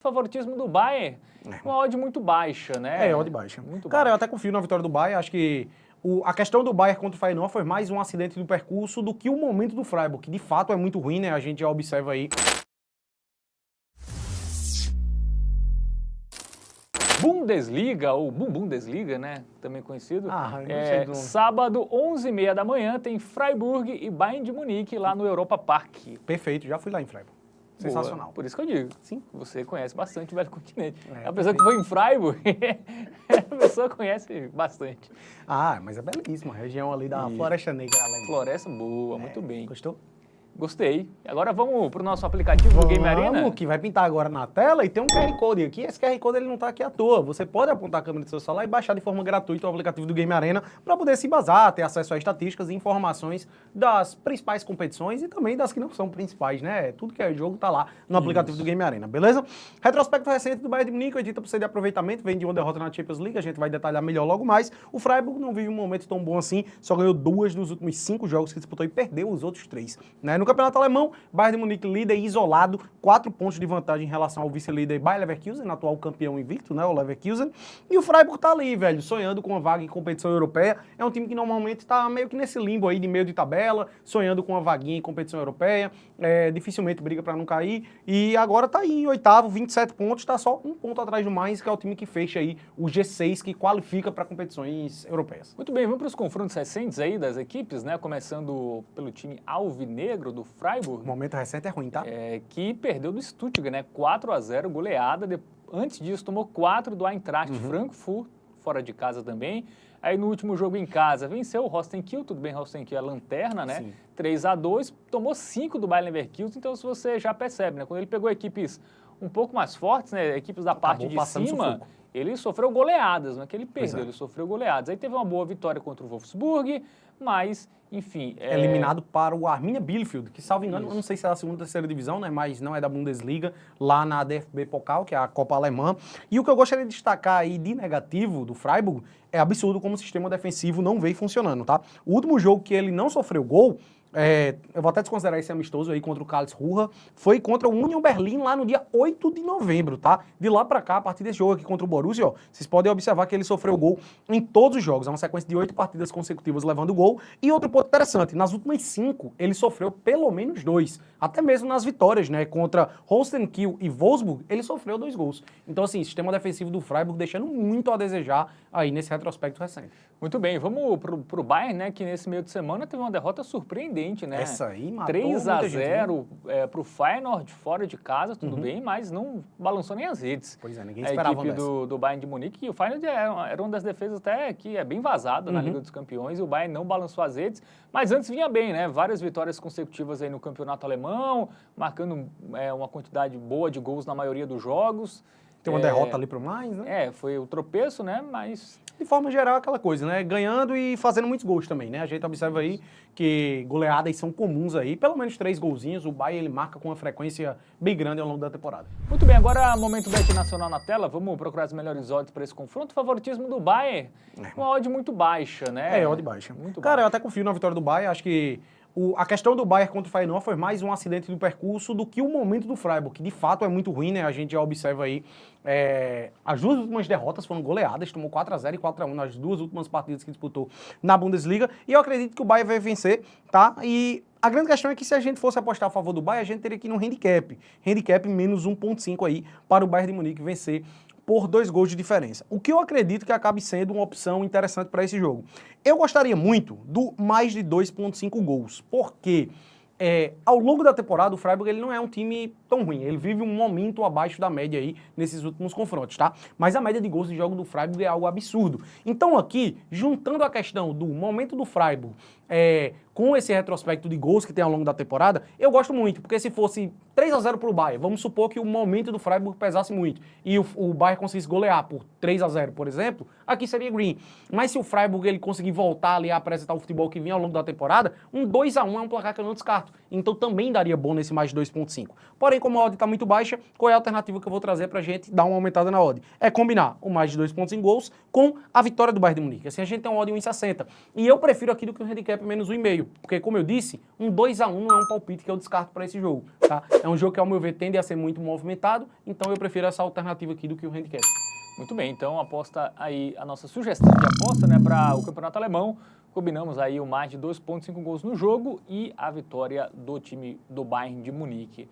Favoritismo do Bayern, uma odd muito baixa, né? Odd baixa. Muito Cara, eu baixa. até confio na vitória do Bayern, acho que a questão do Bayern contra o Feyenoord foi mais um acidente do percurso do que o momento do Freiburg, que de fato é muito ruim, né? A gente já observa aí. Bundesliga, ou Bundesliga, né? Também conhecido. Eu não sei do nome. Sábado, 11h30 da manhã, tem Freiburg e Bayern de Munique lá no Europa Park. Perfeito, já fui lá em Freiburg. Sensacional. Boa. Por isso que eu digo. Sim. Você conhece bastante o Velho Continente. É, A pessoa que foi em Freiburg, a pessoa conhece bastante. Mas é belíssima a região ali da Floresta Negra. Floresta boa, muito bem. Gostou? Gostei. Agora vamos para o nosso aplicativo do Game Arena? Que vai pintar agora na tela e tem um QR Code aqui. Esse QR Code ele não está aqui à toa. Você pode apontar a câmera do seu celular e baixar de forma gratuita o aplicativo do Game Arena para poder se embasar, ter acesso a estatísticas e informações das principais competições e também das que não são principais, né? Tudo que é jogo está lá no aplicativo do Game Arena, beleza? Retrospecto recente do Bayern de Munique, 80% de aproveitamento, vem de uma derrota na Champions League, a gente vai detalhar melhor logo mais. O Freiburg não vive um momento tão bom assim, só ganhou 2 dos últimos 5 jogos que disputou e perdeu os outros 3, né? No Campeonato Alemão, Bayern de Munique líder isolado, 4 pontos de vantagem em relação ao vice-líder Bayer Leverkusen, atual campeão invicto, né, o Leverkusen. E o Freiburg tá ali, velho, sonhando com uma vaga em competição europeia. É um time que normalmente tá meio que nesse limbo aí de meio de tabela, sonhando com uma vaguinha em competição europeia, dificilmente briga para não cair. E agora tá aí em oitavo, 27 pontos, tá só um ponto atrás do Mainz, que é o time que fecha aí o G6, que qualifica para competições europeias. Muito bem, vamos para os confrontos recentes aí das equipes, né? Começando pelo time alvinegro do Freiburg. O momento recente é ruim, tá? Que perdeu do Stuttgart, né? 4-0, goleada. Antes disso, tomou 4 do Eintracht Frankfurt, fora de casa também. Aí no último jogo em casa, venceu o Rostenkiel, tudo bem, Rostenkiel é lanterna, né? 3-2, tomou 5 do Bayer Leverkusen, então se você já percebe, né? Quando ele pegou equipes um pouco mais fortes, né? Equipes da parte de cima, ele sofreu goleadas, não é que ele perdeu, ele sofreu goleadas. Aí teve uma boa vitória contra o Wolfsburg, mas, enfim... Eliminado para o Arminia Bielefeld, que, salvo engano, eu não sei se é a segunda ou terceira divisão, né, mas não é da Bundesliga, lá na DFB Pokal, que é a Copa Alemã. E o que eu gostaria de destacar aí de negativo do Freiburg é absurdo como o sistema defensivo não veio funcionando, tá? O último jogo que ele não sofreu gol, eu vou até desconsiderar esse amistoso aí contra o Karlsruhe, foi contra o Union Berlin lá no dia 8 de novembro, tá? De lá pra cá, a partir desse jogo aqui contra o Borussia, ó, vocês podem observar que ele sofreu gol em todos os jogos, é uma sequência de 8 partidas consecutivas levando gol. E outro ponto interessante, nas últimas 5, ele sofreu pelo menos 2, até mesmo nas vitórias, né? Contra Holstein-Kiel e Wolfsburg, ele sofreu 2 gols. Então, assim, sistema defensivo do Freiburg deixando muito a desejar aí nesse retrospecto recente. Muito bem, vamos pro Bayern, né, que nesse meio de semana teve uma derrota surpreendente, né? Essa aí matou 3-0 pro Feyenoord, fora de casa, tudo bem, mas não balançou nem as redes. Pois é, ninguém esperava a equipe do Bayern de Munique, e o Feyenoord era uma das defesas até que é bem vazada na Liga dos Campeões, e o Bayern não balançou as redes, mas antes vinha bem, né? Várias vitórias consecutivas aí no campeonato alemão, marcando uma quantidade boa de gols na maioria dos jogos. Tem uma derrota ali pro Mainz, né? Foi o tropeço, né? Mas... De forma geral, aquela coisa, né? Ganhando e fazendo muitos gols também, né? A gente observa aí que goleadas são comuns aí. Pelo menos 3 golzinhos, o Bayern ele marca com uma frequência bem grande ao longo da temporada. Muito bem, agora momento Bet Nacional na tela. Vamos procurar as melhores odds para esse confronto. Favoritismo do Bayern, uma odd muito baixa, né? Odd baixa. Muito Cara, baixa. eu até confio na vitória do Bayern. Acho que a questão do Bayern contra o Feyenoord foi mais um acidente do percurso do que o momento do Freiburg, que de fato é muito ruim, né? A gente já observa aí, as 2 últimas derrotas foram goleadas, tomou 4-0 e 4-1 nas 2 últimas partidas que disputou na Bundesliga, e eu acredito que o Bayern vai vencer, tá? E a grande questão é que se a gente fosse apostar a favor do Bayern, a gente teria que ir no handicap menos 1.5 aí, para o Bayern de Munique vencer por 2 gols de diferença. O que eu acredito que acabe sendo uma opção interessante para esse jogo. Eu gostaria muito do mais de 2.5 gols, porque ao longo da temporada o Freiburg ele não é um time tão ruim, ele vive um momento abaixo da média aí nesses últimos confrontos, tá? Mas a média de gols de jogo do Freiburg é algo absurdo. Então aqui, juntando a questão do momento do Freiburg com esse retrospecto de gols que tem ao longo da temporada, eu gosto muito, porque se fosse 3-0 pro Bayern, vamos supor que o momento do Freiburg pesasse muito, e o Bayern conseguisse golear por 3-0, por exemplo, aqui seria green. Mas se o Freiburg ele conseguir voltar ali a apresentar o futebol que vinha ao longo da temporada, um 2-1 é um placar que eu não descarto. barato, então também daria bom nesse mais de 2.5. Porém, como a odd está muito baixa, qual é a alternativa que eu vou trazer pra gente dar uma aumentada na odd? É combinar o mais de 2.5 gols com a vitória do Bayern de Munique. Assim a gente tem uma odd 1,60. E eu prefiro aqui do que um handicap menos 1,5, porque como eu disse, um 2-1 não é um palpite que eu descarto para esse jogo, tá? É um jogo que ao meu ver tende a ser muito movimentado, então eu prefiro essa alternativa aqui do que o handicap. Muito bem, então aposta aí a nossa sugestão de aposta, né, para o Campeonato Alemão. Combinamos aí o mais de 2.5 gols no jogo e a vitória do time do Bayern de Munique.